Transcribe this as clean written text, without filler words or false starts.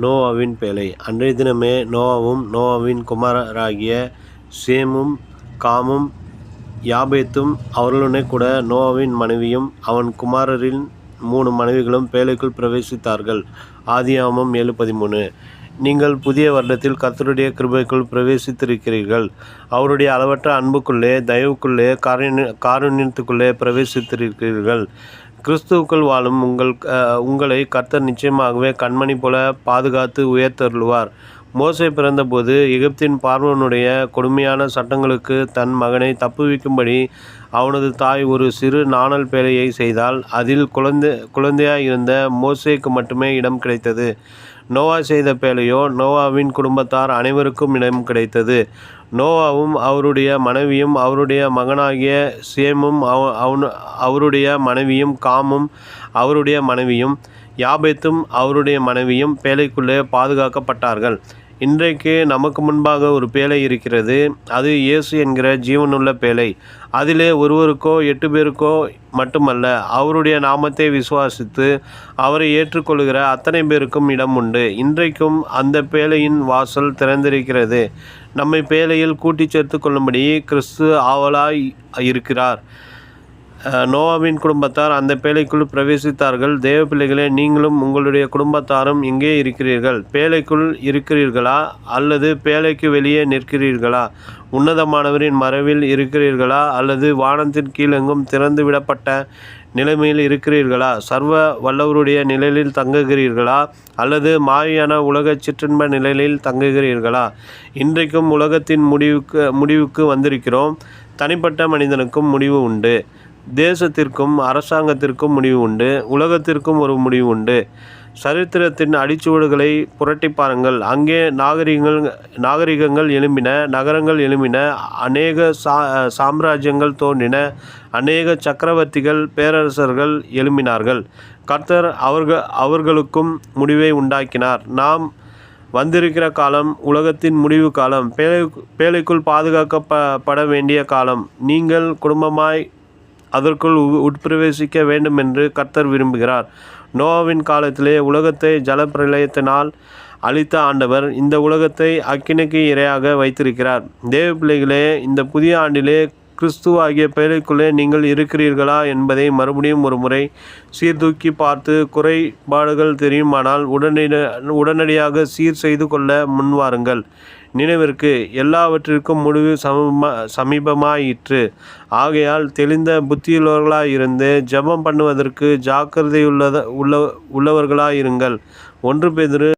நோவாவின் பேழை. அன்றைய தினமே நோவாவும் நோவாவின் குமாரராகிய சேமும் காமும் யாபேத்தும் அவர்களுடனே கூட நோவாவின் மனைவியும் அவன் குமாரரின் 3 மனைவிகளும் பேழைக்குள் பிரவேசித்தார்கள். ஆதியாகமம் 7:13. நீங்கள் புதிய வருடத்தில் கர்த்தருடைய கிருபைக்குள் பிரவேசித்திருக்கிறீர்கள். அவருடைய அளவற்ற அன்புக்குள்ளே, தயவுக்குள்ளே, காருண்யத்துக்குள்ளே பிரவேசித்திருக்கிறீர்கள். கிறிஸ்துவுக்குள் வாழும் உங்களை கர்த்தர் நிச்சயமாகவே கண்மணி போல பாதுகாத்து உயர்த்தருளுவார். மோசே பிறந்தபோது எகிப்தின் பார்வோனுடைய கொடுமையான சட்டங்களுக்கு தன் மகனை தப்புவிக்கும்படி அவனது தாய் ஒரு சிறு நாணல் பேழையை செய்தால் அதில் குழந்தையாயிருந்த மோசேக்கு மட்டுமே இடம் கிடைத்தது. நோவா செய்த பேழையோ நோவாவின் குடும்பத்தார் அனைவருக்கும் இடம் கிடைத்தது. நோவாவும் அவருடைய மனைவியும் அவருடைய மகனாகிய சேமும் அவருடைய மனைவியும் காமும் அவருடைய மனைவியும் யாபேத்தும் அவருடைய மனைவியும் பேழைக்குள்ளே பாதுகாக்கப்பட்டார்கள். இன்றைக்கு நமக்கு முன்பாக ஒரு பேழை இருக்கிறது. அது இயேசு என்கிற ஜீவனுள்ள பேழை. அதிலே ஒருவருக்கோ 8 பேருக்கோ மட்டுமல்ல, அவருடைய நாமத்தை விசுவாசித்து அவரை ஏற்றுக்கொள்கிற அத்தனை பேருக்கும் இடம் உண்டு. இன்றைக்கும் அந்த பேழையின் வாசல் திறந்திருக்கிறது. நம்மை பேழையில் கூட்டி சேர்த்து கொள்ளும்படி கிறிஸ்து ஆவலாய் இருக்கிறார். நோவாவின் குடும்பத்தார் அந்த பேழைக்குள் பிரவேசித்தார்கள். தேவ பிள்ளைகளே, நீங்களும் உங்களுடைய குடும்பத்தாரும் எங்கே இருக்கிறீர்கள்? பேழைக்குள் இருக்கிறீர்களா அல்லது பேழைக்கு வெளியே நிற்கிறீர்களா? உன்னதமானவரின் மறைவில் இருக்கிறீர்களா அல்லது வானத்தின் கீழெங்கும் திறந்து விடப்பட்ட நிலைமையில் இருக்கிறீர்களா? சர்வ வல்லவருடைய நிழலில் தங்குகிறீர்களா அல்லது மாயான உலக சிற்றின்ப நிழலில் தங்குகிறீர்களா? இன்றைக்கும் உலகத்தின் முடிவுக்கு வந்திருக்கிறோம். தனிப்பட்ட மனிதனுக்கும் முடிவு உண்டு. தேசத்திற்கும் அரசாங்கத்திற்கும் முடிவு உண்டு. உலகத்திற்கும் ஒரு முடிவு உண்டு. சரித்திரத்தின் அடிச்சுவடுகளை புரட்டி பாருங்கள். அங்கே நாகரிகங்கள் எழும்பின, நகரங்கள் எழும்பின, அநேக சாம்ராஜ்யங்கள் தோன்றின, அநேக சக்கரவர்த்திகள் பேரரசர்கள் எழும்பினார்கள். கர்த்தர் அவர்களுக்கும் முடிவை உண்டாக்கினார். நாம் வந்திருக்கிற காலம் உலகத்தின் முடிவு காலம். பேழைக்குள் பாதுகாக்கப்பட வேண்டிய காலம். நீங்கள் குடும்பமாய் அதற்குள் உட்பிரவேசிக்க வேண்டும் என்று கர்த்தர் விரும்புகிறார். நோவாவின் காலத்திலே உலகத்தை ஜலப்பிரளயத்தினால் அழித்த ஆண்டவர் இந்த உலகத்தை அக்கினிக்கு இரையாக வைத்திருக்கிறார். தேவ பிள்ளைகளே, இந்த புதிய ஆண்டிலே கிறிஸ்துவாகிய பேழைக்குள்ளே நீங்கள் இருக்கிறீர்களா என்பதை மறுபடியும் ஒரு முறை சீர்தூக்கி பார்த்து குறைபாடுகள் தெரியுமானால் உடனடியாக சீர் செய்து கொள்ள முன்வாருங்கள். நினைவிற்கு எல்லாவற்றிற்கும் முடிவு சமீபமாயிற்று. ஆகையால் தெளிந்த புத்தியுள்ளவர்களாயிருந்து ஜெபம் பண்ணுவதற்கு ஜாக்கிரதையுள்ளவர்களாயிருங்கள். 1 பேதுரு